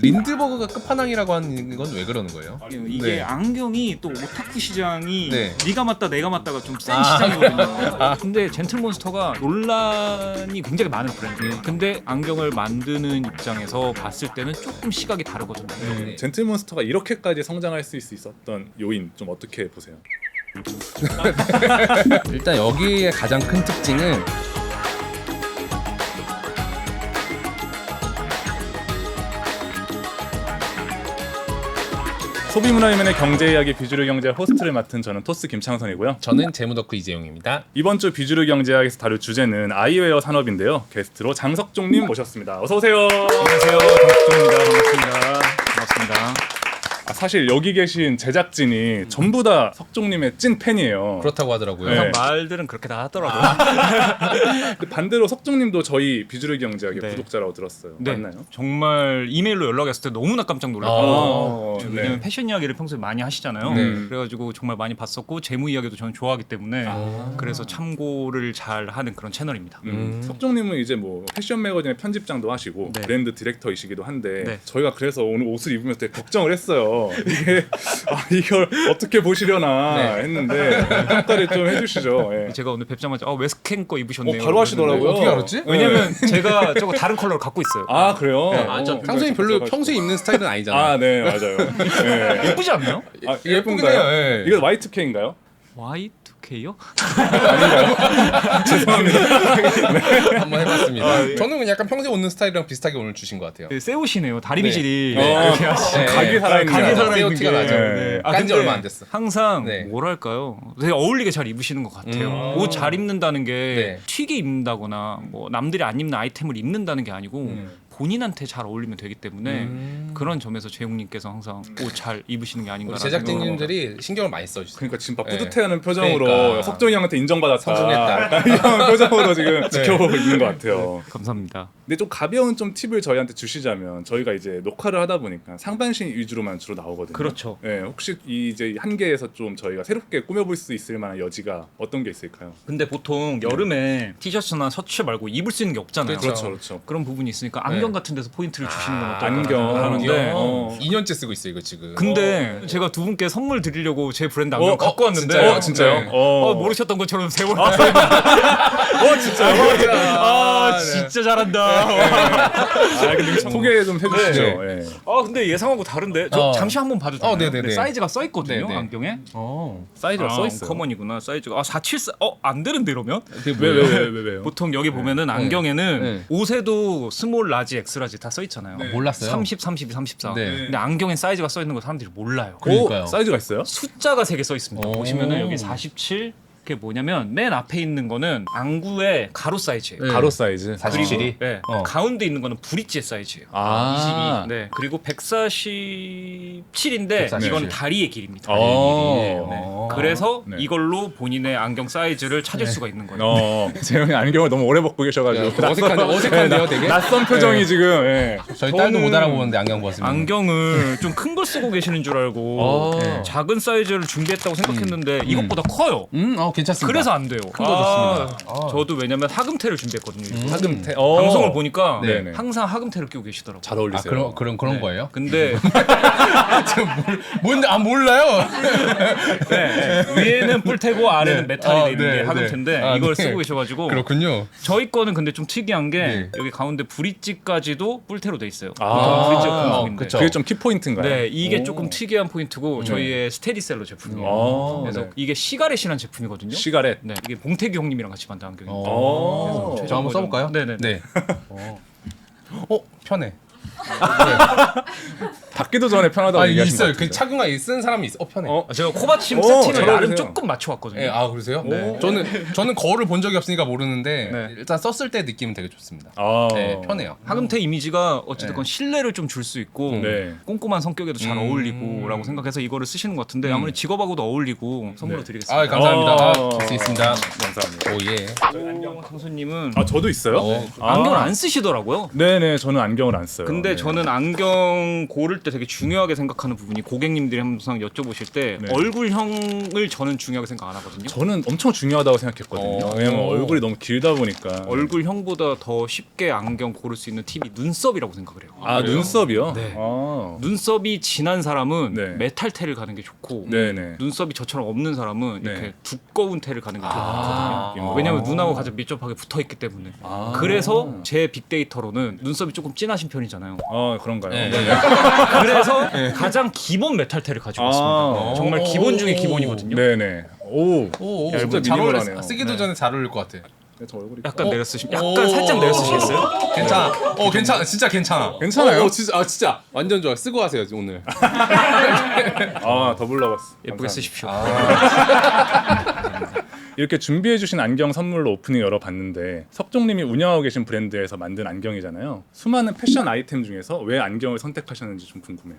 린드버그가 끝판왕이라고 하는 건 왜 그러는 거예요? 이게 네. 안경이 또 오타쿠 시장이 네. 네가 맞다 내가 맞다가 좀 센 시장이거든요. 근데 젠틀몬스터가 논란이 굉장히 많은 브랜드예요. 근데 안경을 만드는 입장에서 봤을 때는 조금 시각이 다르거든요. 네. 젠틀몬스터가 이렇게까지 성장할 수 있었던 요인 좀 어떻게 보세요? 일단 여기의 가장 큰 특징은 소비문화이면의 경제 이야기 비주류 경제 호스트를 맡은 저는 토스 김창선이고요. 저는 재무덕후 이재용입니다. 이번 주 비주류 경제학에서 다룰 주제는 아이웨어 산업인데요. 게스트로 장석종님 모셨습니다. 어서 오세요. 안녕하세요. 장석종입니다. 반갑습니다. 사실 여기 계신 제작진이 전부 다 석종님의 찐 팬이에요. 그렇다고 하더라고요. 네. 말들은 그렇게 다 하더라고요. 근데 반대로 석종님도 저희 비주류 경제학의 네. 구독자라고 들었어요. 네. 맞나요? 정말 이메일로 연락이 왔을 때 너무나 깜짝 놀랐고 네. 왜냐면 패션 이야기를 평소에 많이 하시잖아요. 네. 그래가지고 정말 많이 봤었고 재무 이야기도 저는 좋아하기 때문에 그래서 참고를 잘 하는 그런 채널입니다. 석종님은 이제 뭐 패션 매거진의 편집장도 하시고 네. 브랜드 디렉터이시기도 한데 네. 저희가 그래서 오늘 옷을 입으면서 되게 걱정을 했어요. 이게 이걸 어떻게 보시려나 네. 했는데 평가를 좀 해주시죠. 예. 제가 오늘 뵙자마자 웨스캔 거 입으셨네요. 바로 하시더라고요. 어떻게 알았지? 왜냐면 제가 저거 다른 컬러를 갖고 있어요. 아 그래요? 네. 상선이 별로 평소에 입는 스타일은 아니잖아요. 아 네 맞아요. 네. 예쁘지 않나요? 아, 예쁘긴 예쁜가요? 해요, 예. 이거 Y2K인가요? Y2K요? 한번 해봤습니다. 예. 저는 그냥 약간 평소에 입는 스타일이랑 비슷하게 오늘 주신 것 같아요. 새 옷이네요. 다리 미질이 네. 이렇게 하시. 네. 각이 살아있는 각이 거. 살아있는 티가 게. 나죠. 네. 깐지 근데 얼마 안 됐어. 항상 네. 뭐랄까요? 되게 어울리게 잘 입으시는 것 같아요. 옷 잘 입는다는 게 네. 튀게 입는다거나 뭐 남들이 안 입는 아이템을 입는다는 게 아니고 본인한테 잘 어울리면 되기 때문에 그런 점에서 재용님께서 항상 옷 잘 입으시는 게 아닌가. 우리 제작진님들이 신경을 많이 써주세요. 그러니까 지금 막 네. 뿌듯해하는 표정으로 그러니까. 석종이 형한테 인정받았다. 성공했다. 이런 표정으로 지금 지켜보고 있는 것 같아요. 감사합니다. 근데 좀 가벼운 좀 팁을 저희한테 주시자면 저희가 이제 녹화를 하다 보니까 상반신 위주로만 주로 나오거든요. 그렇죠. 네, 혹시 이 이제 한계에서 좀 저희가 새롭게 꾸며볼 수 있을 만한 여지가 어떤 게 있을까요? 근데 보통 여름에 티셔츠나 셔츠 말고 입을 수 있는 게 없잖아요. 그렇죠. 그렇죠. 그런 부분이 있으니까 안경 같은 데서 포인트를 주시는 건 어떨까 안경. 하는데 어. 2년째 쓰고 있어요, 이거 지금. 근데 제가 두 분께 선물 드리려고 제 브랜드 안경 어, 갖고 왔는데 진짜요? 진짜요? 네. 모르셨던 것처럼 세 번. 진짜요? 아 진짜 잘한다. 근데 소개 좀 해주시죠. 네. 예. 아 근데 예상하고 다른데 저 잠시 한번 봐도 되나요? 네네네. 네, 사이즈가 써 있거든요 네네. 안경에. 사이즈가 써 있어요. 커먼이구나 사이즈가 474. 안 되는데 이러면? 왜요? 보통 여기 보면은 안경에는 네. 옷에도 스몰, 라지, 엑스라지 다 써 있잖아요. 몰랐어요. 30, 32, 34. 네. 근데 안경엔 사이즈가 써 있는 거 사람들이 몰라요. 그러니까요. 사이즈가 있어요? 숫자가 3개 써 있습니다. 오. 보시면은 여기 47. 그게 뭐냐면 맨 앞에 있는 거는 안구의 가로 사이즈예요. 네. 가로 사이즈. 47이? 네. 어. 가운데 있는 거는 브릿지의 사이즈예요. 아. 22. 네. 그리고 147인데 147. 이건 다리의 길입니다. 어. 그래서 네. 이걸로 본인의 안경 사이즈를 찾을 수가 있는 거예요. 재영이 안경을 너무 오래 벗고 계셔가지고 어색한데요, 되게? 낯선 표정이 지금. 예. 저희 딸도 못 알아보는데 안경 벗으면. 안경을 좀 큰 걸 쓰고 계시는 줄 알고 네. 작은 사이즈를 준비했다고 생각했는데 이것보다 커요. 괜찮습니다. 그래서 안 돼요. 큰 거 좋습니다. 저도 왜냐면 하금테를 준비했거든요. 하금태. 방송을 보니까 네네. 항상 하금테를 끼고 계시더라고요. 잘 어울리세요. 그런 거예요? 근데 뭔데? 몰라요. 위에는 뿔테고 아래는 메탈이 돼 있는 네, 게 하금테인데 네. 이걸 네. 쓰고 계셔가지고 그렇군요. 저희 거는 근데 좀 특이한 게 네. 여기 가운데 브릿지까지도 뿔테로 돼 있어요. 아. 보통 브릿지가 금속인데. 그쵸. 그게 좀 키포인트인가요? 네, 이게 오. 조금 특이한 포인트고 저희의 스테디셀러 제품이에요. 어, 그래서 네. 이게 시가렛이라는 제품이거든요. 시가렛. 네, 이게 봉태규 형님이랑 같이 만든 안경이에요. 어. 저 한번 써볼까요? 네네. 네. 편해. 받기도 전에 편하다고 얘기하신 있어요. 것 그 같은데. 착용하기 쓴 사람이 있어. 편해. 제가 코받침 오, 세팅을 잘 나름 어울리세요. 조금 맞춰왔거든요. 네, 그러세요? 네. 저는 거울을 본 적이 없으니까 모르는데 네. 일단 썼을 때 느낌은 되게 좋습니다. 아. 네, 편해요. 하금테 이미지가 어찌됐건 신뢰를 좀 줄 수 있고 네. 꼼꼼한 성격에도 잘 어울리고라고 생각해서 이거를 쓰시는 것 같은데 아무래도 직업하고도 어울리고 선물로 드리겠습니다. 감사합니다. 어. 볼수 있습니다. 감사합니다. 오 예. 강수님은 저도 있어요? 어. 안경을 안 쓰시더라고요. 네네, 저는 안경을 안 써요. 근데 네. 저는 안경 고를 때 되게 중요하게 생각하는 부분이 고객님들이 항상 여쭤보실 때 네. 얼굴형을 저는 중요하게 생각 안 하거든요. 저는 엄청 중요하다고 생각했거든요. 왜냐면 얼굴이 너무 길다 보니까. 얼굴형보다 더 쉽게 안경 고를 수 있는 팁이 눈썹이라고 생각을 해요. 아 눈썹이요? 네. 아. 눈썹이 진한 사람은 네. 메탈테를 가는 게 좋고 네네. 눈썹이 저처럼 없는 사람은 네. 이렇게 두꺼운 테를 가는 게 좋거든요. 아. 왜냐면 눈하고 가장 밀접하게 붙어 있기 때문에. 아. 그래서 제 빅데이터로는 눈썹이 조금 진하신 편이잖아요. 그런가요? 네. 그래서 가장 기본 메탈테를 가지고 왔습니다. 정말 기본 중에 기본이거든요. 네네. 오. 오, 얇은 진짜 잘 어울려. 미니멀하네요. 쓰기도 전에 잘 어울릴 것 같아. 저 얼굴이 약간 내려쓰시면 오. 약간 살짝 내려쓰시겠어요? 괜찮아. 괜찮아. 진짜 괜찮아. 괜찮아요? 진짜 완전 좋아. 쓰고 가세요 오늘. 더블 러버스. 예쁘게 쓰십시오. 이렇게 준비해주신 안경 선물로 오프닝 열어봤는데 석종님이 운영하고 계신 브랜드에서 만든 안경이잖아요. 수많은 패션 아이템 중에서 왜 안경을 선택하셨는지 좀 궁금해요.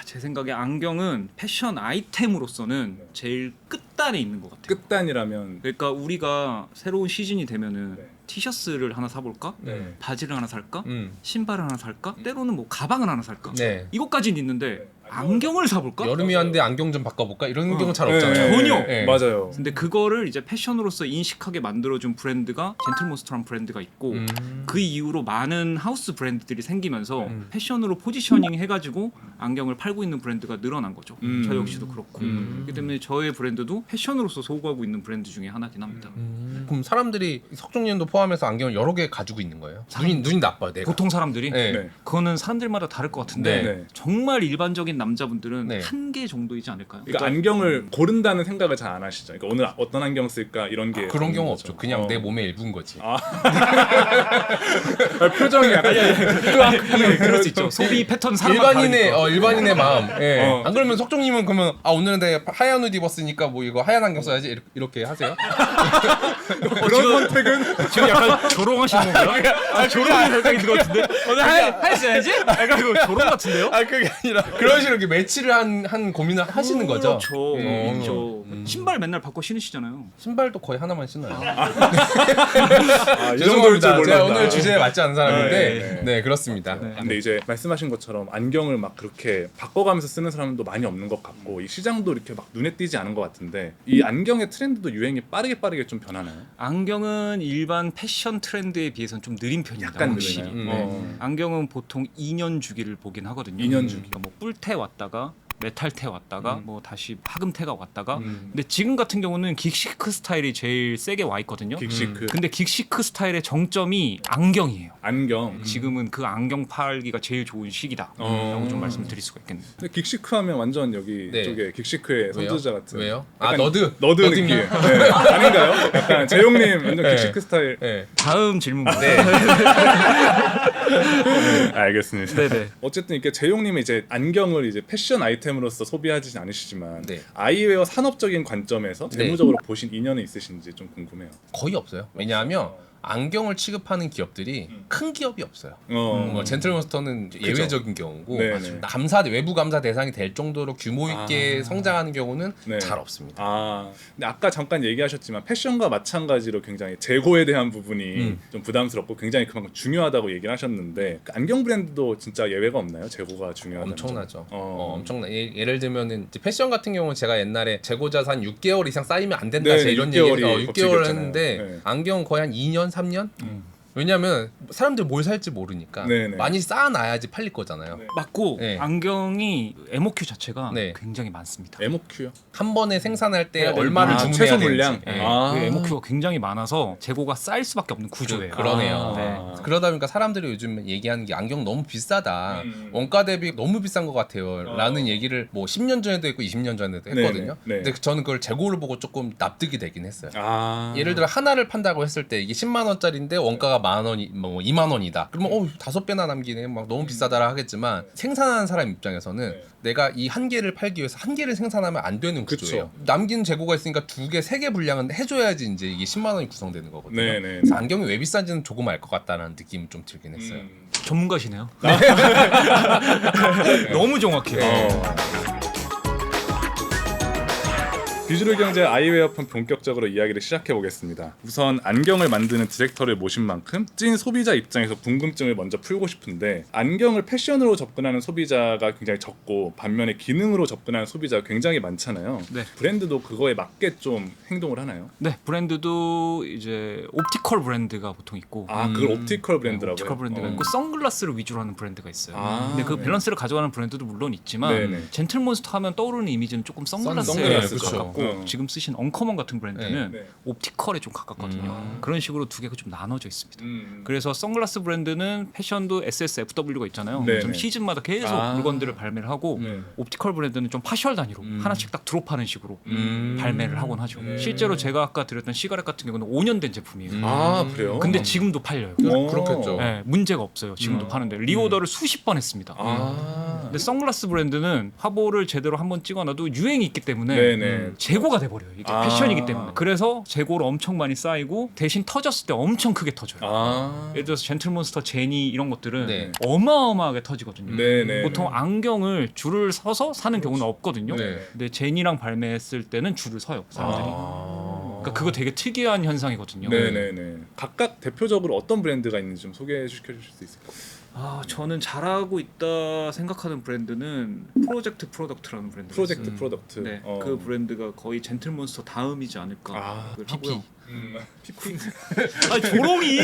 제 생각에 안경은 패션 아이템으로서는 제일 끝단에 있는 것 같아요. 끝단이라면 그러니까 우리가 새로운 시즌이 되면은 네. 티셔츠를 하나 사볼까? 네. 바지를 하나 살까? 음. 신발을 하나 살까? 때로는 뭐 가방을 하나 살까? 네. 이것까지는 있는데 안경을 사볼까? 여름이 왔는데 안경 좀 바꿔볼까? 이런 경우 잘 네. 없잖아요. 전혀. 네. 맞아요. 근데 그거를 이제 패션으로서 인식하게 만들어준 브랜드가 젠틀몬스터라는 브랜드가 있고 그 이후로 많은 하우스 브랜드들이 생기면서 패션으로 포지셔닝 해가지고 안경을 팔고 있는 브랜드가 늘어난 거죠. 저 역시도 그렇고 그렇기 때문에 저의 브랜드도 패션으로서 소구하고 있는 브랜드 중에 하나긴 합니다. 그럼 사람들이 석종님도 포함해서 안경을 여러 개 가지고 있는 거예요? 눈이 나빠요, 내가. 보통 사람들이 네. 네. 그거는 사람들마다 다를 것 같은데 네. 정말 일반적인 남자분들은 네. 한 개 정도이지 않을까요? 그러니까 안경을 고른다는 생각을 잘 안 하시죠. 그러니까 오늘 어떤 안경 쓸까 이런 게 그런 경우 거죠. 없죠. 그냥 내 몸의 일부인 거지. 표정이 약간 그럴 수 있죠. 소비 패턴 사람마다 다르니까. 일반인의 마음. 예. 어. 안 그러면 석종님은 그러면 오늘은 내가 하얀 옷 입었으니까 뭐 이거 하얀 안경 써야지 이렇게 하세요? 그런 선택은 지금 약간 조롱하신 건가요? 조롱이 살짝 있는 것 같은데? 오늘 하였어야지? 약간 이거 조롱 같은데요? 그게 아니라 그런 식으로 이렇게 매치를 한 고민을 하시는 거죠. 그렇죠. 예. 있죠. 신발 맨날 바꿔 신으시잖아요. 신발도 거의 하나만 신어요. 이 정도일 줄 죄송합니다. 제가 몰랐다. 오늘 주제에 맞지 않은 사람인데, 네. 네 그렇습니다. 근데 이제 말씀하신 것처럼 안경을 막 그렇게 바꿔가면서 쓰는 사람도 많이 없는 것 같고 이 시장도 이렇게 막 눈에 띄지 않은 것 같은데 이 안경의 트렌드도 유행이 빠르게 좀 변하나요? 안경은 일반 패션 트렌드에 비해서는 좀 느린 편입니다. 약간 확실히. 느리나요? 네. 안경은 보통 2년 주기를 보긴 하거든요. 2년 주기. 그러니까 뭐 뿔테 왔다가 메탈테 왔다가 뭐 다시 하금테가 왔다가 음. 근데 지금 같은 경우는 긱시크 스타일이 제일 세게 와 있거든요. 긱시크 근데 긱시크 스타일의 정점이 안경이에요. 안경. 지금은 그 안경 팔기가 제일 좋은 시기다 라고 좀 말씀드릴 수가 있겠네요. 근데 긱시크 하면 완전 여기 네. 쪽에 긱시크의 선두자 같은. 왜요? 약간 너드 느낌. 네. 아닌가요? 약간 재용님 완전 네. 긱시크 스타일. 네. 다음 질문 네. 알겠습니다. 네네. 어쨌든 이렇게 재용님이 이제 안경을 이제 패션 아이템으로서 소비하지는 않으시지만 네. 아이웨어 산업적인 관점에서 네. 재무적으로 보신 인연이 있으신지 좀 궁금해요. 거의 없어요. 왜냐하면 안경을 취급하는 기업들이 큰 기업이 없어요. 뭐 젠틀몬스터는 예외적인 경우고 네, 네. 외부 감사 대상이 될 정도로 규모 있게 성장하는 경우는 네. 잘 없습니다. 근데 아까 잠깐 얘기하셨지만 패션과 마찬가지로 굉장히 재고에 대한 부분이 좀 부담스럽고 굉장히 그만큼 중요하다고 얘기를 하셨는데 그 안경 브랜드도 진짜 예외가 없나요? 재고가 중요하다는 엄청나죠. 점? 엄청나. 예를 들면은 이제 패션 같은 경우는 제가 옛날에 재고 자산 6개월 이상 쌓이면 안 된다. 네, 제가 이런 6개월이 얘기 6개월 법칙이었잖아요. 했는데 네. 안경 거의 한 2년, 3년? 왜냐면 사람들 뭘 살지 모르니까 네네. 많이 쌓아놔야지 팔릴 거잖아요. 네. 맞고 네. 안경이 MOQ 자체가 네. 굉장히 많습니다. MOQ요? 한 번에 생산할 때 해야 되는- 얼마를 주문해야 최소 되는지. 물량. 네. 그 MOQ가 굉장히 많아서 재고가 쌓일 수밖에 없는 구조예요. 그러네요. 네. 그러다 보니까 사람들이 요즘 얘기하는 게 안경 너무 비싸다. 원가 대비 너무 비싼 것 같아요. 라는 얘기를 뭐 10년 전에도 했고 20년 전에도 했거든요. 네네. 네. 근데 저는 그걸 재고를 보고 조금 납득이 되긴 했어요. 아. 예를 들어 하나를 판다고 했을 때 이게 10만 원짜리인데 원가가 10,000원이 뭐 2만 원이다. 그러면 5배나 남기네. 막 너무 비싸다라 하겠지만 생산하는 사람 입장에서는 네. 내가 이 한 개를 팔기 위해서 한 개를 생산하면 안 되는 그쵸. 구조예요. 남긴 재고가 있으니까 2개, 3개 분량은 해줘야지 이제 이게 10만 원이 구성되는 거거든요. 네네. 그래서 안경이 왜 비싼지는 조금 알 것 같다는 느낌이 좀 들긴 했어요. 전문가시네요. 너무 정확해요. 비주류 경제 아이웨어편 본격적으로 이야기를 시작해 보겠습니다. 우선 안경을 만드는 디렉터를 모신 만큼 찐 소비자 입장에서 궁금증을 먼저 풀고 싶은데 안경을 패션으로 접근하는 소비자가 굉장히 적고 반면에 기능으로 접근하는 소비자가 굉장히 많잖아요. 네. 브랜드도 그거에 맞게 좀 행동을 하나요? 네, 브랜드도 이제 옵티컬 브랜드가 보통 있고 아, 그걸 옵티컬 브랜드라고요? 옵티컬 브랜드가 있고 선글라스를 위주로 하는 브랜드가 있어요. 아, 근데 그 네. 밸런스를 가져가는 브랜드도 물론 있지만 네네. 젠틀몬스터 하면 떠오르는 이미지는 조금 선글라스에 선글라스죠. 가깝고 어. 지금 쓰신 언커먼 같은 브랜드는 네. 옵티컬에 좀 가깝거든요. 그런 식으로 두 개가 좀 나눠져 있습니다. 음. 그래서 선글라스 브랜드는 패션도 SSFW가 있잖아요. 네네. 좀 시즌마다 계속 아. 물건들을 발매를 하고 네. 옵티컬 브랜드는 좀 파셜 단위로 하나씩 딱 드롭하는 식으로 발매를 하곤 하죠. 네. 실제로 제가 아까 드렸던 시가렛 같은 경우는 5년 된 제품이에요. 아, 그래요? 근데 지금도 팔려요. 그렇겠죠. 네, 문제가 없어요. 지금도 파는데 리오더를 수십 번 했습니다. 아. 근데 선글라스 브랜드는 화보를 제대로 한번 찍어놔도 유행이 있기 때문에 네네. 재고가 돼버려요. 이게 아. 패션이기 때문에. 그래서 재고로 엄청 많이 쌓이고 대신 터졌을 때 엄청 크게 터져요. 아. 예를 들어서 젠틀몬스터 제니 이런 것들은 네. 어마어마하게 터지거든요. 네네. 보통 안경을 줄을 서서 사는 경우는 없거든요. 네. 근데 제니랑 발매했을 때는 줄을 서요, 사람들이. 아. 그러니까 그거 되게 특이한 현상이거든요. 네네네. 각각 대표적으로 어떤 브랜드가 있는지 좀 소개해 주실 수 있을까요? 저는 잘하고 있다 생각하는 브랜드는 프로젝트 프로덕트라는 브랜드가 프로젝트 있어요. 프로덕트. 네, 그 브랜드가 거의 젠틀몬스터 다음이지 않을까 아, 하고요. PP. 아니 조롱이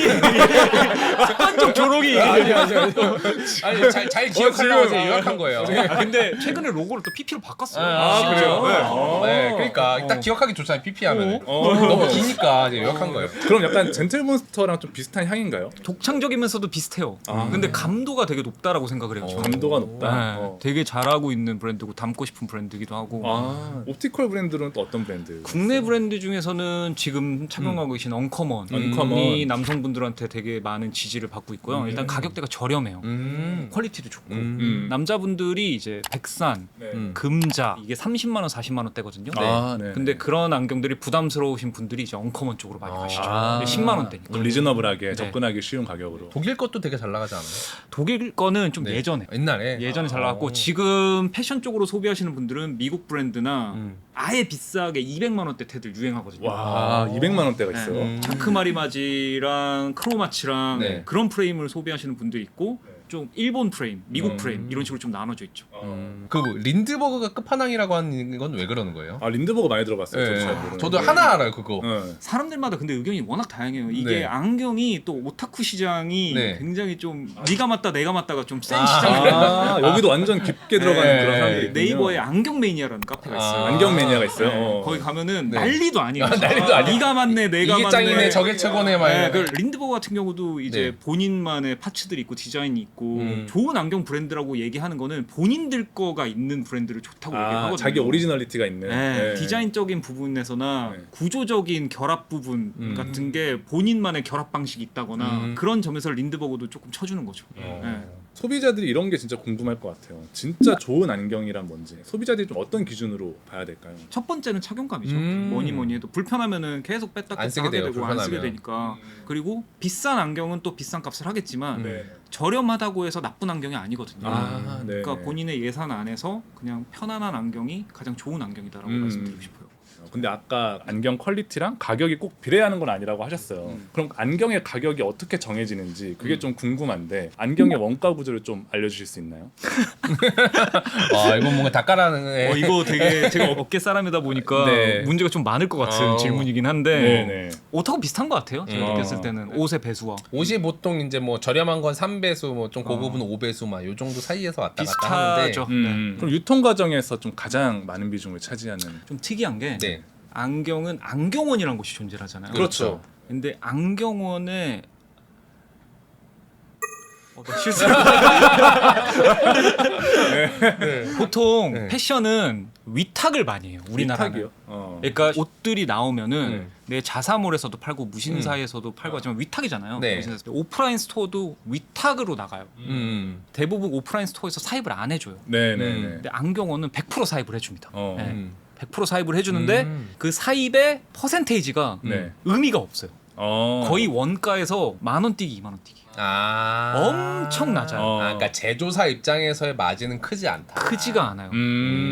습관적 조롱이. 아니 잘 기억하려고 지금, 해서 요약한 거예요. 근데 최근에 로고를 또 PP로 바꿨어요. 아, 그래요? 네. 네, 그러니까 딱 기억하기 좋잖아요. PP 하면 어. 너무 기니까 이제 요약한 거예요. 그럼 약간 젠틀몬스터랑 좀 비슷한 향인가요? 독창적이면서도 비슷해요. 아. 근데 감도가 되게 높다라고 생각을 해요. 저는. 감도가 높다. 네, 어. 되게 잘하고 있는 브랜드고 닮고 싶은 브랜드기도 하고. 아, 옵티컬 브랜드는 또 어떤 브랜드? 국내 브랜드 중에서는 지금 착용하고 계신 언커먼이 언커먼. 남성분들한테 되게 많은 지지를 받고 있고요. 일단 가격대가 저렴해요. 퀄리티도 좋고 남자분들이 이제 백산, 네. 금자 이게 30만 원, 40만 원대거든요. 아, 네. 근데 그런 안경들이 부담스러우신 분들이 이제 언커먼 쪽으로 많이 가시죠. 아. 10만 원대니까. 좀 리즈너블하게 네. 접근하기 쉬운 가격으로. 독일 것도 되게 잘 나가지 않아요? 독일 거는 좀 네. 예전에 옛날에 잘 나왔고 지금 패션 쪽으로 소비하시는 분들은 미국 브랜드나 아예 비싸게 200만 원대 테들 유행하거든요. 와, 200만 원대가 있어요. 차크마리마지랑 크로마치랑 네. 그런 프레임을 소비하시는 분도 있고 좀 일본 프레임, 미국 음. 프레임 이런 식으로 좀 나눠져 있죠. 그 린드버그가 끝판왕이라고 하는 건 왜 그러는 거예요? 아, 린드버그 많이 들어봤어요. 저도 네. 잘 모르는데. 저도 하나 알아요 그거. 네. 사람들마다 근데 의견이 워낙 다양해요. 이게 네. 안경이 또 오타쿠 시장이 네. 굉장히 좀 네가 맞다 내가 맞다가 좀 센 아. 시장이에요. 아, 여기도 완전 깊게 들어가는 네. 그런 사람들이 있군요. 네이버에 안경 매니아라는 카페가 있어요. 안경 매니아가 있어요. 네, 거기 가면은 네. 난리도 아니에요. 난리도 아니에요. 네가 맞네, 내가 이게 맞네. 짱이네 저게 최고네 막 네, 이런. 그 린드버거 같은 경우도 이제 네. 본인만의 파츠들이 있고 디자인이 있고 좋은 안경 브랜드라고 얘기하는 거는 본인들 거가 있는 브랜드를 좋다고 아, 얘기하거든요. 자기 오리지널리티가 있는. 네, 네. 디자인적인 부분에서나 네. 구조적인 결합 부분 같은 게 본인만의 결합 방식이 있다거나 그런 점에서 린드버거도 조금 쳐주는 거죠. 네. 소비자들이 이런 게 진짜 궁금할 것 같아요. 진짜 좋은 안경이란 뭔지. 소비자들이 좀 어떤 기준으로 봐야 될까요? 첫 번째는 착용감이죠. 음. 뭐니 해도 불편하면은 계속 뺐다 안 꼈다 쓰게 하게 돼요, 되고 안 쓰게 불편하면. 되니까. 그리고 비싼 안경은 또 비싼 값을 하겠지만 네. 저렴하다고 해서 나쁜 안경이 아니거든요. 아, 네. 그러니까 본인의 예산 안에서 그냥 편안한 안경이 가장 좋은 안경이다라고 말씀드리고 싶어요. 근데 아까 안경 퀄리티랑 가격이 꼭 비례하는 건 아니라고 하셨어요. 그럼 안경의 가격이 어떻게 정해지는지 그게 좀 궁금한데 안경의 원가 구조를 좀 알려주실 수 있나요? 와 이건 뭔가 닭가라는. 이거 되게 제가 업계 사람이다 보니까 네. 문제가 좀 많을 것 같은 질문이긴 한데 네네. 옷하고 비슷한 것 같아요. 제가 음. 느꼈을 때는 옷의 배수와 옷이 보통 이제 뭐 저렴한 건 3배수, 뭐 좀 고급은 5배수 막 요 정도 사이에서 왔다 갔다 하는데. 비슷하죠. 그럼 유통 과정에서 좀 가장 많은 비중을 차지하는. 좀 특이한 게 네. 안경은 안경원이라는 곳이 존재하잖아요. 그렇죠. 근데 안경원에 나 실수. 보통 네. 패션은 위탁을 많이 해요. 우리나라는. 위탁이요? 그러니까 옷들이 나오면은 네. 내 자사몰에서도 팔고 무신사에서도 팔고 하지만 위탁이잖아요. 네. 무신사에서. 오프라인 스토어도 위탁으로 나가요. 대부분 오프라인 스토어에서 사입을 안 해줘요. 네네네. 근데 안경원은 100% 사입을 해줍니다. 어. 네. 100% 사입을 해주는데 그 사입의 퍼센테이지가 네. 의미가 없어요. 거의 원가에서 10,000원 뛰기, 2만 원 뛰기. 엄청 낮아요. 그러니까 제조사 입장에서의 마진은 크지 않다. 크지가 않아요.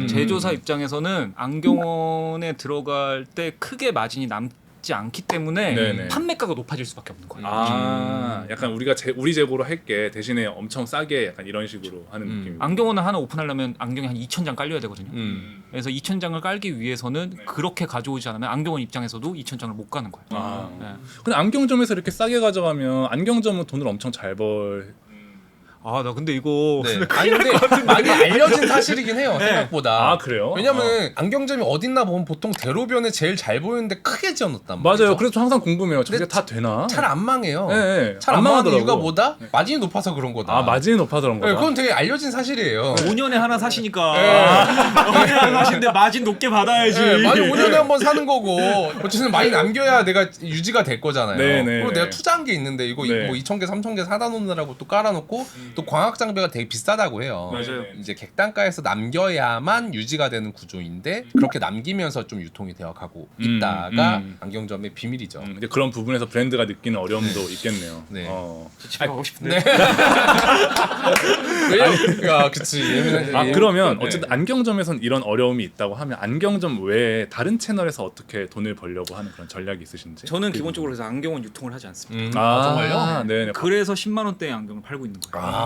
제조사 입장에서는 안경원에 들어갈 때 크게 마진이 남지 않기 때문에 네네. 판매가가 높아질 수밖에 없는 거예요. 약간 우리가 우리 재고로 할게 대신에 엄청 싸게 약간 이런 식으로 하는 느낌. 안경원을 하나 오픈하려면 안경이 한 2,000장 깔려야 되거든요. 음. 그래서 2,000장을 깔기 위해서는 그렇게 가져오지 않으면 안경원 입장에서도 2,000장을 못 가는 거예요. 네. 근데 안경점에서 이렇게 싸게 가져가면 안경점은 돈을 엄청 잘 벌. 나 근데 이거 네. 아니 근데 많이 알려진 사실이긴 해요. 생각보다. 그래요? 왜냐면 안경점이 어딨나 보면 보통 대로변에 제일 잘 보이는데 크게 지어놓단 말이죠. 맞아요. 그래서 저 항상 궁금해요. 저게 근데 다 되나? 잘 안 망해요. 네, 잘 안 망하는 이유가 뭐다? 마진이 높아서 그런 거다. 마진이 높아서 그런 거다. 그건 되게 알려진 사실이에요. 5년에 하나 사시니까 5년에 하나 사시는데 마진 높게 받아야지. 네, 많이 5년에 한 번 사는 거고 어쨌든 많이 남겨야 내가 유지가 될 거잖아요. 네네. 그리고 내가 투자한 게 있는데 이거 네. 뭐 2,000개, 3,000개 사다 놓느라고 또 깔아놓고 또 광학 장비가 되게 비싸다고 해요. 맞아요. 이제 객단가에서 남겨야만 유지가 되는 구조인데 그렇게 남기면서 좀 유통이 되어가고 있다가 안경점의 비밀이죠. 이제 그런 부분에서 브랜드가 느끼는 어려움도 있겠네요. 네. 집에 가고 싶은데. 왜냐면 그치. 그러면 네. 어쨌든 안경점에선 이런 어려움이 있다고 하면 안경점 외에 다른 채널에서 어떻게 돈을 벌려고 하는 그런 전략이 있으신지? 저는 기본적으로 그래서 안경은 유통을 하지 않습니다. 정말요? 네네. 그래서 10만 원대의 안경을 팔고 있는 거예요.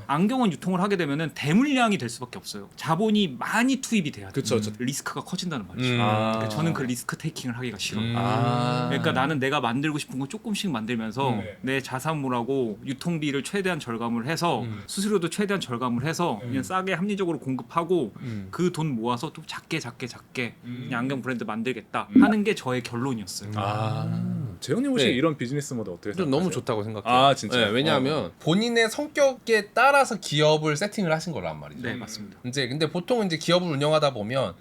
안경은 유통을 하게 되면은 대물량이 될 수밖에 없어요. 자본이 많이 투입이 돼야 돼요. 그쵸. 리스크가 커진다는 말이죠. 아. 그러니까 저는 그 리스크 테이킹을 하기가 싫어. 아. 그러니까 나는 내가 만들고 싶은 거 조금씩 만들면서 내 자산물하고 유통비를 최대한 절감을 해서 수수료도 최대한 절감을 해서 그냥 싸게 합리적으로 공급하고 그 돈 모아서 좀 작게 그냥 안경 브랜드 만들겠다 하는 게 저의 결론이었어요. 재훈님 혹시 네. 이런 비즈니스 모델 어떻게 좀 생각하세요? 너무 좋다고 생각해요. 진짜요? 네, 왜냐하면 본인의 성격에 따라서 기업을 세팅을 하신 거란 말이죠. 네, 맞습니다. 이제 근데 보통 이제 기업을 운영하다 보면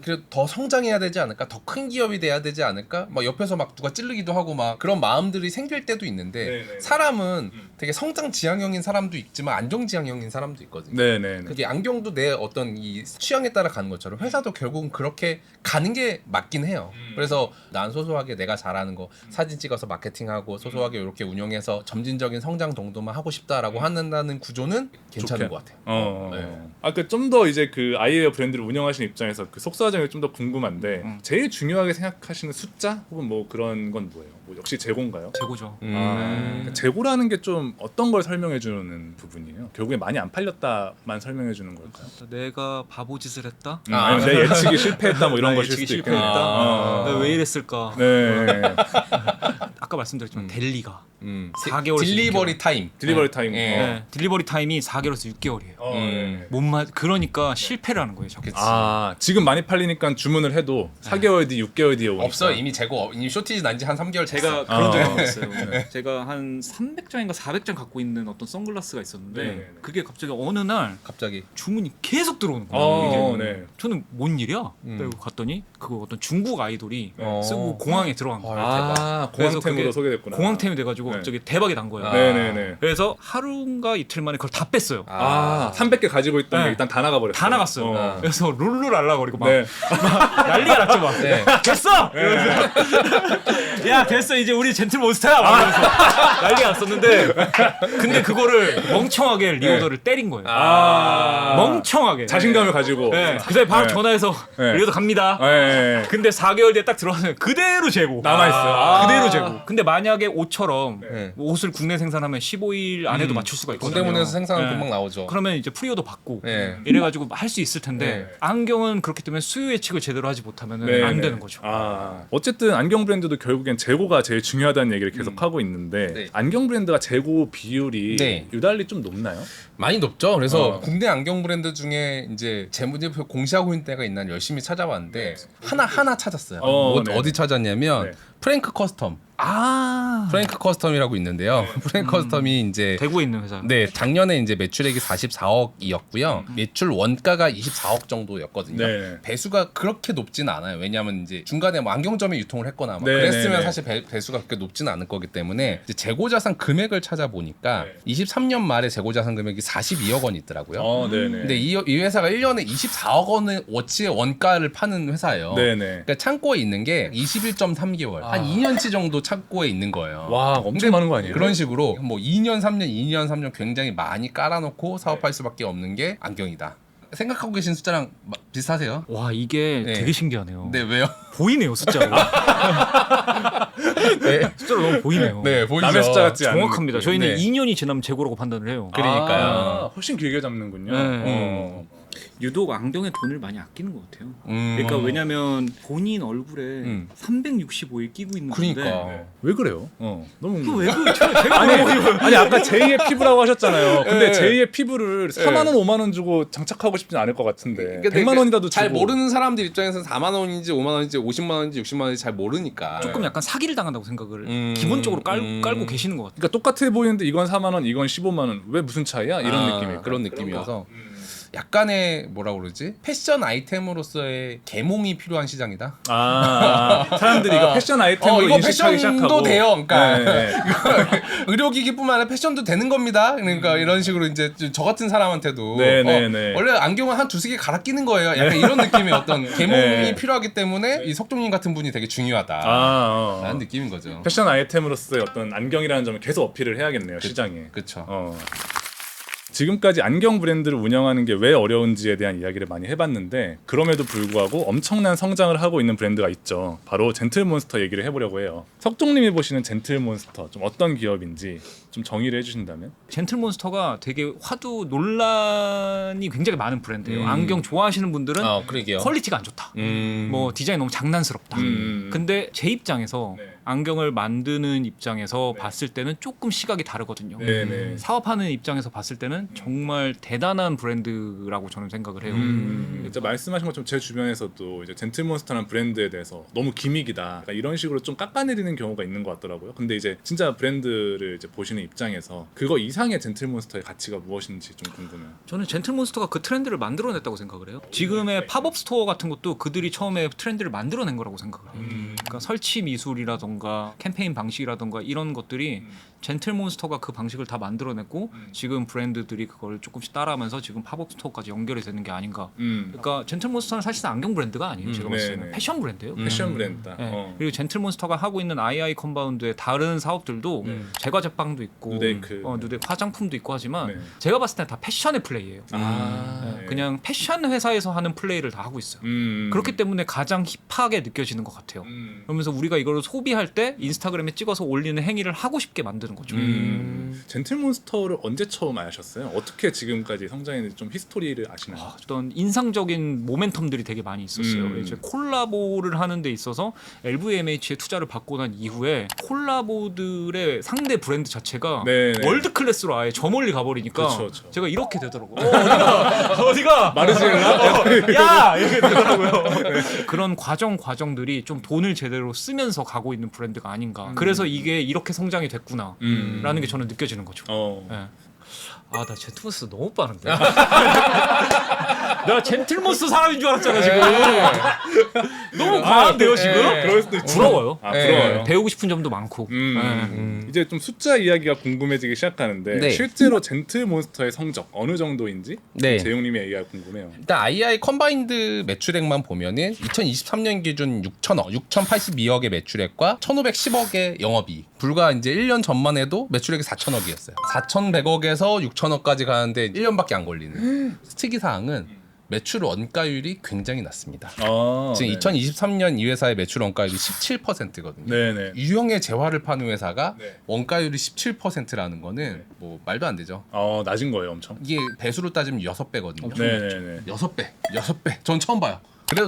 그래도 더 성장해야 되지 않을까, 더 큰 기업이 돼야 되지 않을까, 막 옆에서 막 누가 찌르기도 하고 막 그런 마음들이 생길 때도 있는데 네네. 사람은 되게 성장 지향형인 사람도 있지만 안정 지향형인 사람도 있거든요. 네네. 그게 안경도 내 어떤 이 취향에 따라 가는 것처럼 회사도 결국은 그렇게 가는 게 맞긴 해요. 그래서 난 소소하게 내가 잘하는 거 사진 찍어서 마케팅하고 소소하게 이렇게 운영해서 점진적인 성장 정도만 하고 싶다라고 한다는 구조는 괜찮은 것 같아요. 네. 좀 더 이제 그 아이웨어 브랜드를 운영하시는 입장에서 그 속사정이 좀 더 궁금한데 제일 중요하게 생각하시는 숫자 혹은 뭐 그런 건 뭐예요? 뭐 역시 재고인가요? 재고죠. 재고라는 게 좀 어떤 걸 설명해 주는 부분이에요? 결국에 많이 안 팔렸다만 설명해 주는 걸까요? 내가 바보짓을 했다. 아니면 내 예측이 실패했다 뭐 이런 나 것일 예측이 수도 실패했다. 있겠네요. 내가 왜 이랬을까? 네. 아까 말씀드렸지만 델리가 4개월 4개월에서 딜리버리 타임. 딜리버리 타임. 딜리버리 타임이 4개월에서 6개월이에요. 네. 그러니까 실패를 하는 거예요, 자꾸. 지금 많이 팔리니까 주문을 해도 4개월 뒤, 6개월 뒤에 오니까. 없어요. 이미 재고 이미 쇼티지 난 지 한 3개월 제가 그런 적이 있어요. 제가 한 300장인가 400장 갖고 있는 어떤 선글라스가 있었는데 네. 그게 갑자기 어느 날 갑자기 주문이 계속 들어오는 거예요. 이게. 네. 저는 뭔 일이야? 그리고 갔더니 그거 어떤 중국 아이돌이 쓰고 공항에 들어간 거예요. 대박. 그래서 공항템으로 그게 소개됐구나. 공항템이 돼가지고 네. 갑자기 대박이 난 거예요. 네네네. 그래서 하루인가 이틀 만에 그걸 다 뺐어요. 300개 가지고 있던 게 네. 일단 다 나가버렸어요. 다 나갔어요. 그래서 룰루랄라거리고 막 네. 난리가 났죠 막. 네. 됐어! 이러면서 야 됐어 이제 우리 젠틀몬스터야! 막 이러면서 난리가 났었는데 근데 그거를 멍청하게 리오더를 때린 거예요. 멍청하게. 자신감을 가지고. 네. 그다음에 바로 네. 전화해서 네. 리오더 갑니다. 네. 근데 4개월 뒤에 딱 들어와서 그대로 재고 남아있어요. 그대로 재고. 근데 만약에 옷처럼 네. 옷을 국내 생산하면 15일 안에도 맞출 수가 있거든요. 동대문에서 생산은 네. 금방 나오죠. 그러면 이제 프리오더 받고 네. 이래가지고 할 수 있을 텐데 네. 안경은 그렇기 때문에 수요 예측을 제대로 하지 못하면 네, 안 네. 되는 거죠. 어쨌든 안경 브랜드도 결국엔 재고가 제일 중요하다는 얘기를 계속 하고 있는데 네. 안경 브랜드가 재고 비율이 네. 유달리 좀 높나요? 많이 높죠. 그래서 국내 안경 브랜드 중에 이제 재무제표 공시하고 있는 데가 있나 열심히 찾아봤는데 하나 찾았어요. 네. 어디 찾았냐면 네. 프랭크 커스텀. 프랭크 커스텀이라고 있는데요. 프랭크 커스텀이 이제 대구에 있는 회사. 네, 작년에 이제 매출액이 44억이었고요. 매출 원가가 24억 정도였거든요. 네. 배수가 그렇게 높지는 않아요. 왜냐하면 이제 중간에 뭐 안경점에 유통을 했거나 막 네, 그랬으면 네, 네. 사실 배수가 그렇게 높지는 않을 거기 때문에 이제 재고자산 금액을 찾아보니까 네. 23년 말에 재고자산 금액이 42억 원이 있더라고요. 네네. 근데 이 회사가 1년에 24억 원의 워치의 원가를 파는 회사예요. 네네. 그러니까 창고에 있는 게 21.3개월. 한 2년치 정도 창고에 있는 거예요. 와 엄청 많은 거 아니에요? 그런 식으로 뭐 2년 3년 굉장히 많이 깔아놓고 사업할 수밖에 없는 게 안경이다. 생각하고 계신 숫자랑 비슷하세요? 와 이게 네. 되게 신기하네요. 네, 왜요? 보이네요 숫자로. 네, 숫자로 너무 보이네요. 네, 보이죠. 남의 숫자 같지 않은 정확합니다. 느낌. 저희는 네. 2년이 지나면 재고라고 판단을 해요. 그러니까요. 훨씬 길게 잡는군요. 네. 유독 안경에 돈을 많이 아끼는 것 같아요. 음. 그러니까 왜냐면 본인 얼굴에 365일 끼고 있는 건데 그러니까. 왜 그래요? 너무 왜 그래? 제가 아니 아까 제2의 피부라고 하셨잖아요. 근데 네. 제2의 피부를 4만 원, 5만 원 주고 장착하고 싶진 않을 것 같은데. 근데 100만 원이라도 잘 주고. 모르는 사람들 입장에서는 4만 원인지 5만 원인지 50만 원인지 60만 원인지 잘 모르니까. 조금 약간 사기를 당한다고 생각을 음. 기본적으로 깔고 계시는 것 같아요. 그러니까 똑같아 보이는데 이건 4만 원, 이건 15만 원. 왜 무슨 차이야? 이런 느낌일까? 그런 느낌이어서 약간의 뭐라 그러지? 패션 아이템으로서의 계몽이 필요한 시장이다. 사람들이 이거 패션 아이템으로 이거 인식하기 패션도 시작하고. 돼요. 그러니까 네. 의료기기뿐만 아니라 패션도 되는 겁니다. 그러니까 이런 식으로 이제 저 같은 사람한테도 네. 원래 안경은 한 두세 개 갈아 끼는 거예요. 약간 이런 느낌의 어떤 계몽이 네. 필요하기 때문에 이 석종님 같은 분이 되게 중요하다. 라는 느낌인 거죠. 패션 아이템으로서의 어떤 안경이라는 점을 계속 어필을 해야겠네요, 시장에. 그렇죠. 지금까지 안경 브랜드를 운영하는 게 왜 어려운지에 대한 이야기를 많이 해봤는데 그럼에도 불구하고 엄청난 성장을 하고 있는 브랜드가 있죠. 바로 젠틀몬스터 얘기를 해보려고 해요. 석종님이 보시는 젠틀몬스터 좀 어떤 기업인지 좀 정의를 해주신다면? 젠틀몬스터가 되게 화두 논란이 굉장히 많은 브랜드예요. 안경 좋아하시는 분들은 그러게요. 퀄리티가 안 좋다. 뭐 디자인 너무 장난스럽다. 근데 제 입장에서 네. 안경을 만드는 입장에서 봤을 때는 조금 시각이 다르거든요. 네네. 사업하는 입장에서 봤을 때는 정말 대단한 브랜드라고 저는 생각을 해요. 진짜 말씀하신 것처럼 제 주변에서도 이제 젠틀몬스터라는 브랜드에 대해서 너무 기믹이다 약간 이런 식으로 좀 깎아내리는 경우가 있는 것 같더라고요. 근데 이제 진짜 브랜드를 이제 보시는 입장에서 그거 이상의 젠틀몬스터의 가치가 무엇인지 좀 궁금해요. 저는 젠틀몬스터가 그 트렌드를 만들어냈다고 생각을 해요. 지금의 팝업 스토어 같은 것도 그들이 처음에 트렌드를 만들어낸 거라고 생각을 해요. 그러니까 설치 미술이라던가 캠페인 방식이라던가 이런 것들이 젠틀몬스터가 그 방식을 다 만들어냈고 지금 브랜드들이 그걸 조금씩 따라하면서 지금 팝업 스토어까지 연결이 되는 게 아닌가. 그러니까 젠틀몬스터는 사실상 안경 브랜드가 아니에요. 제가 봤을 때는 네네. 패션 브랜드예요. 패션 브랜드다. 네. 그리고 젠틀몬스터가 하고 있는 II 컴파운드의 다른 사업들도 제과 제빵도 있고 누데이크. 누데이크 화장품도 있고 하지만 네. 제가 봤을 때는 다 패션의 플레이예요. 네. 그냥 패션 회사에서 하는 플레이를 다 하고 있어요. 그렇기 때문에 가장 힙하게 느껴지는 것 같아요. 그러면서 우리가 이걸 소비할 때 인스타그램에 찍어서 올리는 행위를 하고 싶게 만드는 거죠. 젠틀몬스터를 언제 처음 아셨어요? 어떻게 지금까지 성장했는지 좀 히스토리를 아시나요? 어떤 인상적인 모멘텀들이 되게 많이 있었어요. 이제 콜라보를 하는 데 있어서 LVMH의 투자를 받고 난 이후에 콜라보들의 상대 브랜드 자체가 네네. 월드 클래스로 아예 저 멀리 가버리니까 그쵸. 제가 이렇게 되더라고요. 어디가 마르지엘라? 야 이렇게 되더라고요. 그런 과정들이 좀 돈을 제대로 쓰면서 가고 있는 브랜드가 아닌가. 그래서 이게 이렇게 성장이 됐구나라는 게 저는 느껴지는 거죠. 네. 나 젠틀몬스터 너무 빠른데. 내가 젠틀몬스터 사람인 줄 알았잖아 지금. 너무 과한데요 지금? 그럴 수도 있죠. 부러워요. 부러워요. 배우고 싶은 점도 많고. 이제 좀 숫자 이야기가 궁금해지기 시작하는데 네. 실제로 젠틀몬스터의 성적 어느 정도인지 네. 재용님의 얘기가 궁금해요. 일단 II 컴바인드 매출액만 보면은 2023년 기준 6,000억, 6,082억의 매출액과 1,510억의 영업이익. 불과 이제 1년 전만 해도 매출액이 4,000억이었어요. 4,100억에서 6,000억까지 가는데 1년밖에 안 걸리는. 특이 사항은 매출 원가율이 굉장히 낮습니다. 지금 2023년 이 회사의 매출 원가율이 17%거든요. 네네. 유형의 재화를 파는 회사가 네. 원가율이 17%라는 거는 뭐 말도 안 되죠. 낮은 거예요, 엄청. 이게 배수로 따지면 6배거든요. 네네네. 6배. 전 처음 봐요.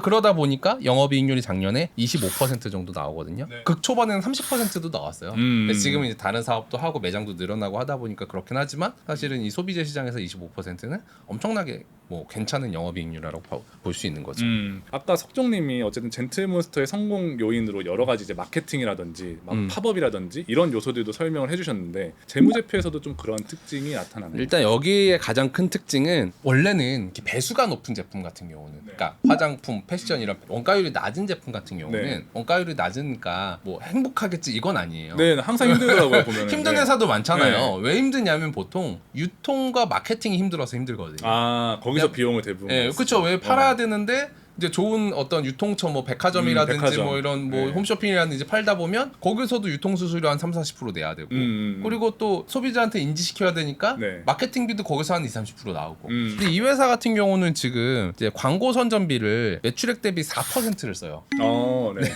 그러다 보니까 영업이익률이 작년에 25% 정도 나오거든요. 네. 극 초반에는 30%도 나왔어요. 근데 지금은 이제 다른 사업도 하고 매장도 늘어나고 하다 보니까 그렇긴 하지만 사실은 이 소비재 시장에서 25%는 엄청나게 뭐 괜찮은 영업이익률이라고 볼 수 있는 거죠. 아까 석종님이 어쨌든 젠틀몬스터의 성공 요인으로 여러 가지 이제 마케팅이라든지 막 팝업이라든지 이런 요소들도 설명을 해주셨는데 재무제표에서도 좀 그런 특징이 나타나나요? 일단 여기에 가장 큰 특징은 원래는 이렇게 배수가 높은 제품 같은 경우는 그러니까 화장품, 패션 이런 원가율이 낮은 제품 같은 경우는 네. 원가율이 낮으니까 뭐 행복하겠지 이건 아니에요. 네, 항상 힘들더라고요 보면. 힘든 회사도 많잖아요. 왜 힘드냐면 보통 유통과 마케팅이 힘들어서 힘들거든요. 거기서 비용을 대부분. 예, 그렇죠. 왜 팔아야 되는데 이제 좋은 어떤 유통처 뭐 백화점이라든지 백화점. 뭐 이런 뭐 네. 홈쇼핑이라든지 팔다 보면 거기서도 유통 수수료 한 3-40% 내야 되고 그리고 또 소비자한테 인지시켜야 되니까 네. 마케팅비도 거기서 한 2-30% 나오고. 근데 음. 이 회사 같은 경우는 지금 이제 광고 선전비를 매출액 대비 4%를 써요. 네.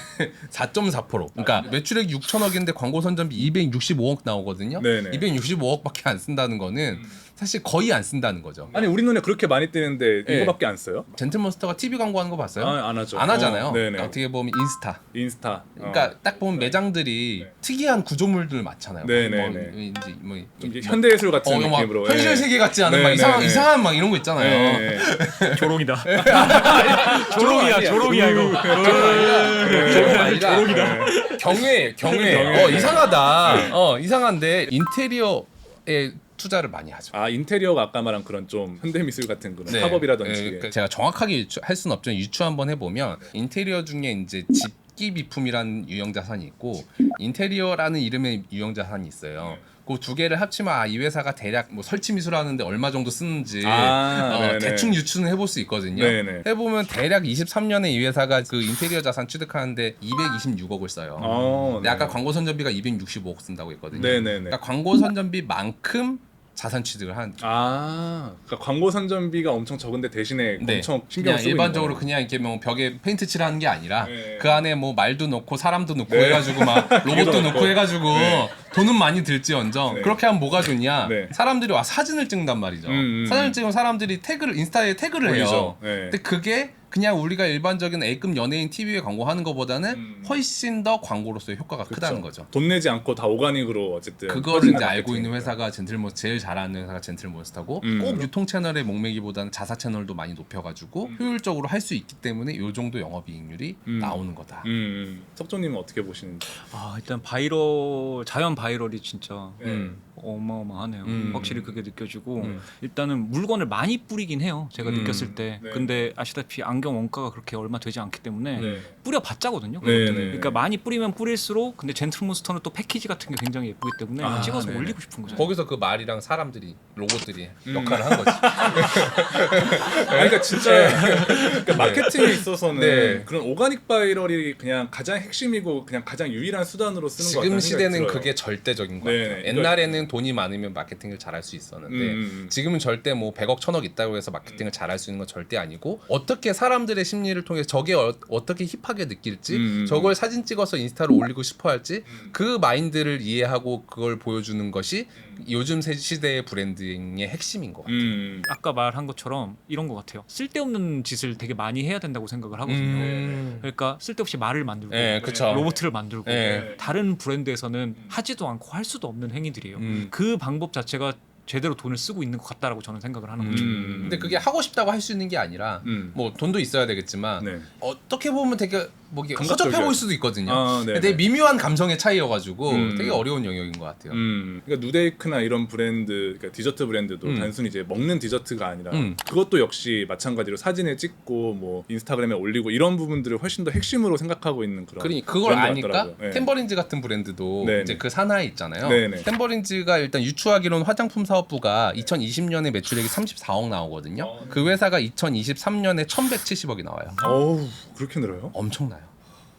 4.4%. 그러니까 매출액 6천억인데 광고 선전비 265억 나오거든요. 네네. 265억밖에 안 쓴다는 거는 사실 거의 안 쓴다는 거죠. 아니 우리 눈에 그렇게 많이 뜨는데 네. 이거밖에 안 써요? 젠틀몬스터가 TV 광고하는 거 봤어요? 안 하죠. 안 하잖아요. 네네. 그러니까 어떻게 보면 인스타. 인스타. 그러니까 딱 보면 매장들이 특이한 구조물들 많잖아요. 네네네. 뭐 좀 이제 현대예술 같은 막 느낌으로. 현실 세계 같지 않은 막 네네네. 이상한 막 이런 거 있잖아요. 네. 조롱이다. 조롱이야, 조롱이야 이거. 조롱이다. 경외. 이상하다. 이상한데 인테리어에 투자를 많이 하죠. 아 인테리어가 아까 말한 그런 좀 현대미술 같은 그런 네. 팝업이라든지. 그러니까 제가 정확하게 할 수는 없지만 유추 한번 해보면 인테리어 중에 이제 집기 비품이라는 유형 자산이 있고 인테리어라는 이름의 유형 자산이 있어요. 그 두 개를 합치면 이 회사가 대략 뭐 설치 미술하는데 얼마 정도 쓰는지 네네. 대충 유추는 해볼 수 있거든요. 네네. 해보면 대략 23년에 이 회사가 그 인테리어 자산 취득하는데 226억을 써요. 근데 아까 광고 선전비가 265억 쓴다고 했거든요. 네네네. 그러니까 광고 선전비만큼 자산 취득을 한. 그러니까 광고 선전비가 엄청 적은데 대신에 엄청 신경 그냥 쓰고 일반적으로 있는 그냥 이렇게 뭐 벽에 페인트 칠하는 게 아니라 네. 그 안에 뭐 말도 넣고 사람도 넣고 네. 해가지고 막 로봇도 넣고. 넣고 해가지고 돈은 많이 들지언정 네. 그렇게 하면 뭐가 좋냐? 네. 사람들이 와 사진을 찍는단 말이죠. 사진을 찍으면 사람들이 태그를 인스타에 태그를 해요. 보이죠? 네. 근데 그게 그냥 우리가 일반적인 A급 연예인 TV에 광고하는 것보다는 훨씬 더 광고로서의 효과가 크다는 거죠. 돈 내지 않고 다 오가닉으로 어쨌든 그거를 퍼지는 이제 알고 있는 마케팅이니까. 회사가 제일 잘하는 회사가 젠틀몬스터고 음. 꼭 유통 채널의 목매기보다는 자사 채널도 많이 높여가지고 효율적으로 할 수 있기 때문에 이 정도 영업이익률이 나오는 거다. 석조님은 어떻게 보시는지? 일단 자연 바이럴이 진짜 어마어마하네요. 확실히 그게 느껴지고 일단은 물건을 많이 뿌리긴 해요. 제가 느꼈을 때. 네. 근데 아시다시피 안경 원가가 그렇게 얼마 되지 않기 때문에 네. 뿌려봤자거든요. 네, 그것들은. 네. 그러니까 많이 뿌리면 뿌릴수록 근데 젠틀몬스터는 또 패키지 같은 게 굉장히 예쁘기 때문에 찍어서 네. 올리고 싶은 거죠. 거기서 그 말이랑 사람들이 로봇들이 역할을 한 거지. 그러니까 진짜 그러니까 마케팅에 있어서는 네. 그런 오가닉 바이럴이 그냥 가장 핵심이고 그냥 가장 유일한 수단으로 쓰는 것 지금 같다는 시대는 생각이 들어요. 그게 절대적인 것 네, 같아요. 네. 옛날에는 돈이 많으면 마케팅을 잘할 수 있었는데 지금은 절대 뭐 100억 1000억 있다고 해서 마케팅을 잘할 수 있는 건 절대 아니고 어떻게 사람들의 심리를 통해 저게 어떻게 힙하게 느낄지 저걸 사진 찍어서 인스타로 올리고 싶어 할지 그 마인드를 이해하고 그걸 보여주는 것이 요즘 시대의 브랜딩의 핵심인 것 같아요. 아까 말한 것처럼 이런 것 같아요. 쓸데없는 짓을 되게 많이 해야 된다고 생각을 하거든요. 그러니까 쓸데없이 말을 만들고 네, 그쵸. 로봇을 만들고 네. 다른 브랜드에서는 하지도 않고 할 수도 없는 행위들이에요. 그 방법 자체가 제대로 돈을 쓰고 있는 것 같다라고 저는 생각을 하는 거죠. 근데 그게 하고 싶다고 할 수 있는 게 아니라 뭐 돈도 있어야 되겠지만 네. 어떻게 보면 되게 뭐 이게 감각적이야. 허접해 보일 수도 있거든요. 네, 근데 되게 네. 미묘한 감성의 차이여가지고 되게 어려운 영역인 것 같아요. 그러니까 누데이크나 이런 브랜드, 그러니까 디저트 브랜드도 단순히 이제 먹는 디저트가 아니라 음. 그것도 역시 마찬가지로 사진에 찍고 뭐 인스타그램에 올리고 이런 부분들을 훨씬 더 핵심으로 생각하고 있는 그런. 그러니까 그걸 브랜드 아니까 같더라고요. 네. 템버린즈 같은 브랜드도 네네. 이제 그 산하에 있잖아요. 네네. 템버린즈가 일단 유추하기로는 화장품 사업부가 2020년에 매출액이 34억 나오거든요. 그 회사가 2023년에 1,170억이 나와요. 어우 그렇게 늘어요? 엄청나요.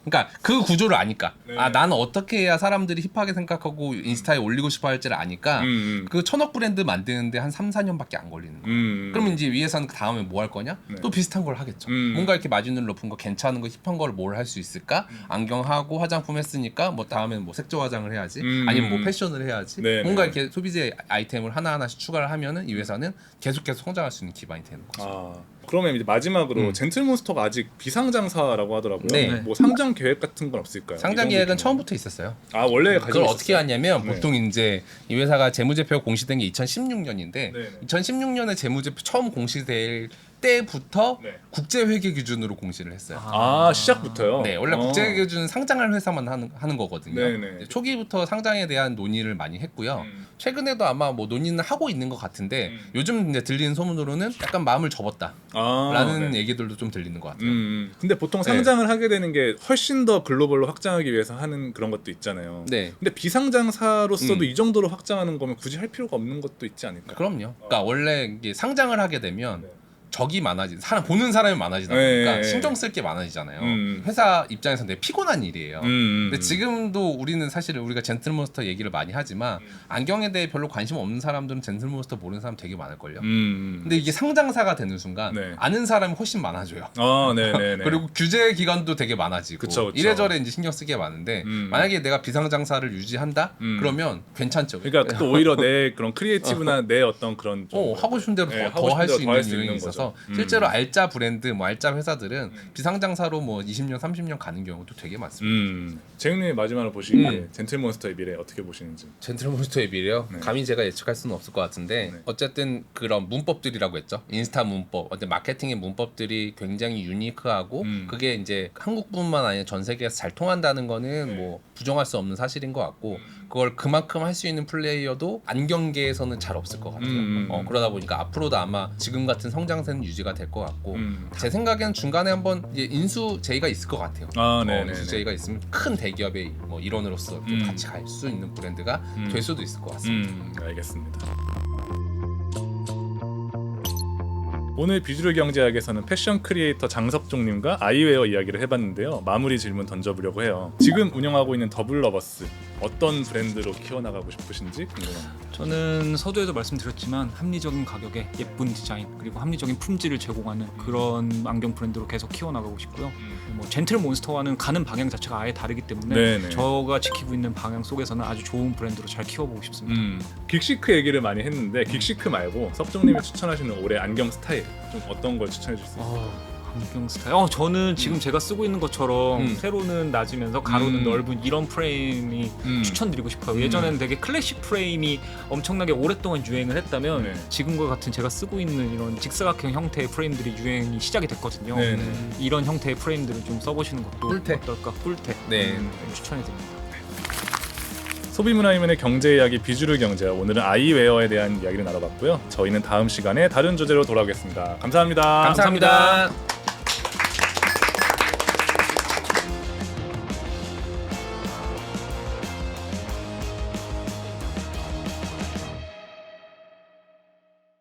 그러니까 그 구조를 아니까 네. 나는 어떻게 해야 사람들이 힙하게 생각하고 인스타에 올리고 싶어 할지를 아니까 그 1,000억 브랜드 만드는데 한 3-4년밖에 안 걸리는 거예요. 그러면 이제 위에서는 그 다음에 뭐 할 거냐? 네. 또 비슷한 걸 하겠죠. 뭔가 이렇게 마진율 높은 거 괜찮은 거 힙한 걸 뭘 할 수 있을까? 안경하고 화장품 했으니까 뭐 다음에는 뭐 색조 화장을 해야지. 아니면 뭐 패션을 해야지. 네, 뭔가 네. 이렇게 소비재 아이템을 하나하나씩 추가를 하면은 이 회사는 계속 성장할 수 있는 기반이 되는 거죠. 그러면 이제 마지막으로 젠틀몬스터가 아직 비상장사라고 하더라고요. 네. 뭐 상장 계획 같은 건 없을까요? 상장 이런 계획은 느낌은? 처음부터 있었어요. 원래 가지고 그걸 있었어요? 어떻게 하냐면 네. 보통 이제 이 회사가 재무제표가 공시된 게 2016년인데 네네. 2016년에 재무제표 처음 공시될 때부터 네. 국제회계 기준으로 공시를 했어요. 시작부터요? 네, 원래 국제회계 기준은 상장할 회사만 하는 거거든요. 네네. 초기부터 상장에 대한 논의를 많이 했고요. 최근에도 아마 뭐 논의는 하고 있는 것 같은데 요즘 이제 들리는 소문으로는 약간 마음을 접었다라는 네. 얘기들도 좀 들리는 것 같아요. 근데 보통 상장을 하게 되는 게 훨씬 더 글로벌로 확장하기 위해서 하는 그런 것도 있잖아요. 네. 근데 비상장사로서도 이 정도로 확장하는 거면 굳이 할 필요가 없는 것도 있지 않을까요? 그럼요. 그러니까 원래 이게 상장을 하게 되면 네. 적이 사람 보는 사람이 많아지다 보니까 네. 신경 쓸 게 많아지잖아요. 회사 입장에서는 되게 피곤한 일이에요. 근데 지금도 우리는 사실 우리가 젠틀몬스터 얘기를 많이 하지만 안경에 대해 별로 관심 없는 사람들은 젠틀몬스터 모르는 사람 되게 많을걸요. 근데 이게 상장사가 되는 순간 네. 아는 사람이 훨씬 많아져요. 네네네. 그리고 규제 기간도 되게 많아지고 그쵸. 이래저래 이제 신경 쓰게 많은데 만약에 내가 비상장사를 유지한다 그러면 괜찮죠. 그러니까 또 오히려 내 그런 크리에이티브나 내 어떤 그런 좀 하고 싶은 대로 네, 더 할 수 있는 유형이 거죠. 있어서 실제로 알짜 브랜드, 뭐 알짜 회사들은 비상장사로 뭐 20년, 30년 가는 경우도 되게 많습니다. 재윤님이 마지막으로 보시기에 젠틀몬스터의 미래 어떻게 보시는지. 젠틀몬스터의 미래요? 네. 감히 제가 예측할 수는 없을 것 같은데 네. 어쨌든 그런 문법들이라고 했죠. 인스타 문법, 어떤 마케팅의 문법들이 굉장히 유니크하고 그게 이제 한국뿐만 아니라 전 세계에서 잘 통한다는 거는 뭐 부정할 수 없는 사실인 것 같고 그걸 그만큼 할 수 있는 플레이어도 안경계에서는 잘 없을 것 같아요. 그러다 보니까 앞으로도 아마 지금 같은 성장세는 유지가 될 것 같고 제 생각에는 중간에 한번 이제 인수 제의가 있을 것 같아요. 네네. 인수 제의가 있으면 큰 대기업의 뭐 일원으로서 좀 같이 갈 수 있는 브랜드가 될 수도 있을 것 같습니다. 알겠습니다. 오늘 비주류 경제학에서는 패션 크리에이터 장석종님과 아이웨어 이야기를 해봤는데요. 마무리 질문 던져보려고 해요. 지금 운영하고 있는 더블러버스 어떤 브랜드로 키워나가고 싶으신지 궁금합니다. 저는 서두에도 말씀드렸지만 합리적인 가격에 예쁜 디자인 그리고 합리적인 품질을 제공하는 그런 안경 브랜드로 계속 키워나가고 싶고요. 뭐 젠틀몬스터와는 가는 방향 자체가 아예 다르기 때문에 네네. 저가 지키고 있는 방향 속에서는 아주 좋은 브랜드로 잘 키워보고 싶습니다. 긱시크 얘기를 많이 했는데 긱시크 말고 석종님이 추천하시는 올해 안경 스타일 좀 어떤 걸 추천해 주실 수 있어요? 안경 스타일. 저는 지금 제가 쓰고 있는 것처럼 세로는 낮으면서 가로는 넓은 이런 프레임이 추천드리고 싶어요. 예전에는 되게 클래식 프레임이 엄청나게 오랫동안 유행을 했다면 네. 지금과 같은 제가 쓰고 있는 이런 직사각형 형태의 프레임들이 유행이 시작이 됐거든요. 네네. 이런 형태의 프레임들을 좀 써보시는 것도 뿔테. 어떨까? 뿔테. 네. 추천해드립니다. 소비문화이면의 경제 이야기 비주류 경제학 오늘은 아이웨어에 대한 이야기를 나눠봤고요. 저희는 다음 시간에 다른 주제로 돌아오겠습니다. 감사합니다. 감사합니다.